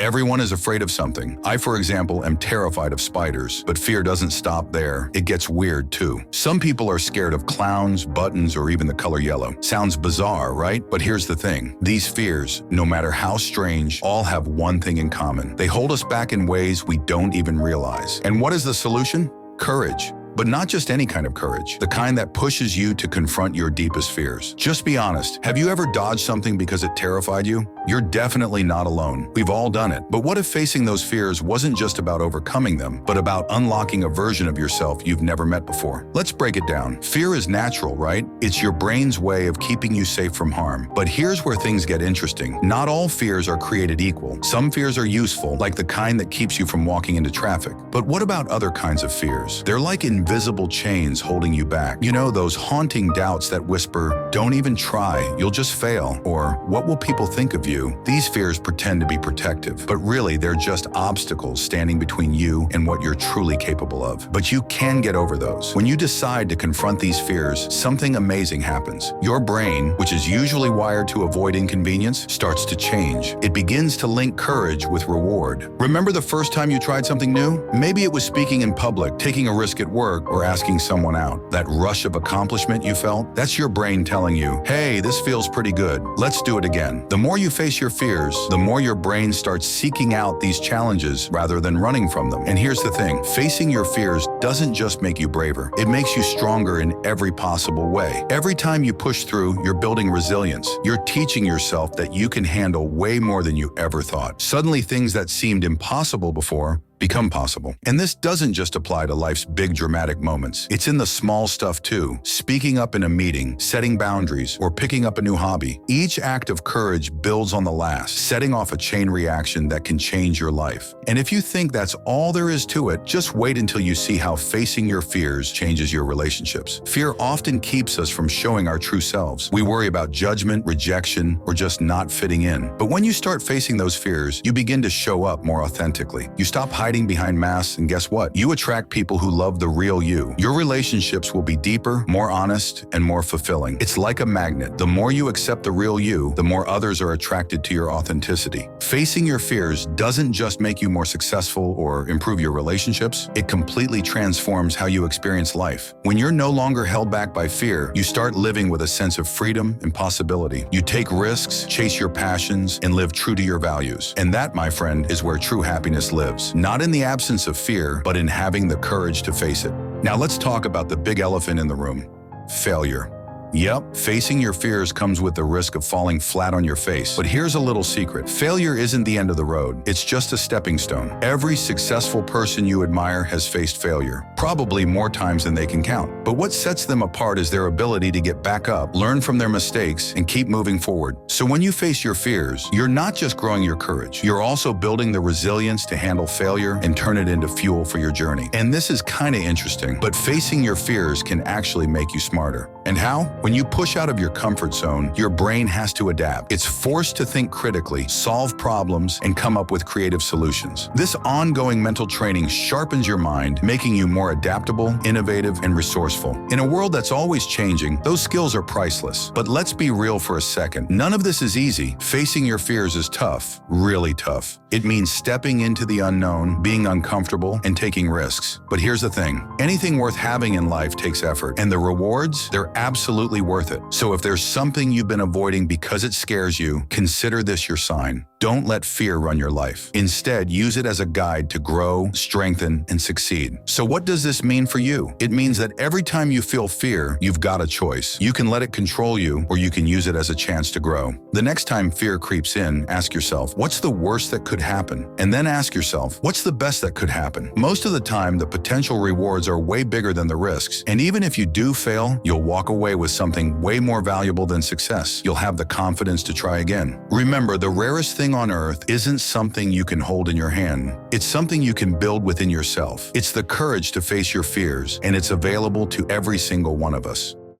Everyone is afraid of something. I, for example, am terrified of spiders, but fear doesn't stop there. It gets weird too. Some people are scared of clowns, buttons, or even the color yellow. Sounds bizarre, right? But here's the thing. These fears, no matter how strange, all have one thing in common. They hold us back in ways we don't even realize. And what is the solution? Courage. But not just any kind of courage, the kind that pushes you to confront your deepest fears. Just be honest, have you ever dodged something because it terrified you? You're definitely not alone. We've all done it. But what if facing those fears wasn't just about overcoming them, but about unlocking a version of yourself you've never met before? Let's break it down. Fear is natural, right? It's your brain's way of keeping you safe from harm. But here's where things get interesting. Not all fears are created equal. Some fears are useful, like the kind that keeps you from walking into traffic. But what about other kinds of fears? They're like invisible chains holding you back. You know, those haunting doubts that whisper, "Don't even try, you'll just fail," or "What will people think of you?" These fears pretend to be protective, but really they're just obstacles standing between you and what you're truly capable of. But you can get over those. When you decide to confront these fears, something amazing happens. Your brain, which is usually wired to avoid inconvenience, starts to change. It begins to link courage with reward. Remember the first time you tried something new? Maybe it was speaking in public, taking a risk at work, or asking someone out. That rush of accomplishment you felt? That's your brain telling you, "Hey, this feels pretty good. Let's do it again." The more you face your fears, the more your brain starts seeking out these challenges rather than running from them. And here's the thing, facing your fears doesn't just make you braver. It makes you stronger in every possible way. Every time you push through, you're building resilience. You're teaching yourself that you can handle way more than you ever thought. Suddenly, things that seemed impossible before become possible. And this doesn't just apply to life's big dramatic moments. It's in the small stuff too. Speaking up in a meeting, setting boundaries, or picking up a new hobby. Each act of courage builds on the last, setting off a chain reaction that can change your life. And if you think that's all there is to it, just wait until you see how facing your fears changes your relationships. Fear often keeps us from showing our true selves. We worry about judgment, rejection, or just not fitting in. But when you start facing those fears, you begin to show up more authentically. You stop hiding behind masks, and guess what? You attract people who love the real you. Your relationships will be deeper, more honest, and more fulfilling. It's like a magnet. The more you accept the real you, the more others are attracted to your authenticity. Facing your fears doesn't just make you more successful or improve your relationships, it completely transforms how you experience life. When you're no longer held back by fear, you start living with a sense of freedom and possibility. You take risks, chase your passions, and live true to your values. And that, my friend, is where true happiness lives. Not in the absence of fear, but in having the courage to face it. Now let's talk about the big elephant in the room: failure. Yep, facing your fears comes with the risk of falling flat on your face. But here's a little secret. Failure isn't the end of the road. It's just a stepping stone. Every successful person you admire has faced failure, probably more times than they can count. But what sets them apart is their ability to get back up, learn from their mistakes, and keep moving forward. So when you face your fears, you're not just growing your courage, you're also building the resilience to handle failure and turn it into fuel for your journey. And this is kind of interesting, but facing your fears can actually make you smarter. And how? When you push out of your comfort zone, your brain has to adapt. It's forced to think critically, solve problems, and come up with creative solutions. This ongoing mental training sharpens your mind, making you more adaptable, innovative, and resourceful. In a world that's always changing, those skills are priceless. But let's be real for a second. None of this is easy. Facing your fears is tough, really tough. It means stepping into the unknown, being uncomfortable, and taking risks. But here's the thing. Anything worth having in life takes effort, and the rewards, they're absolutely worth it. So if there's something you've been avoiding because it scares you, consider this your sign. Don't let fear run your life. Instead, use it as a guide to grow, strengthen, and succeed. So what does this mean for you? It means that every time you feel fear, you've got a choice. You can let it control you, or you can use it as a chance to grow. The next time fear creeps in, ask yourself, what's the worst that could happen? And then ask yourself, what's the best that could happen? Most of the time, the potential rewards are way bigger than the risks. And even if you do fail, you'll walk away with something way more valuable than success. You'll have the confidence to try again. Remember, the rarest thing on earth isn't something you can hold in your hand. It's something you can build within yourself. It's the courage to face your fears, and it's available to every single one of us.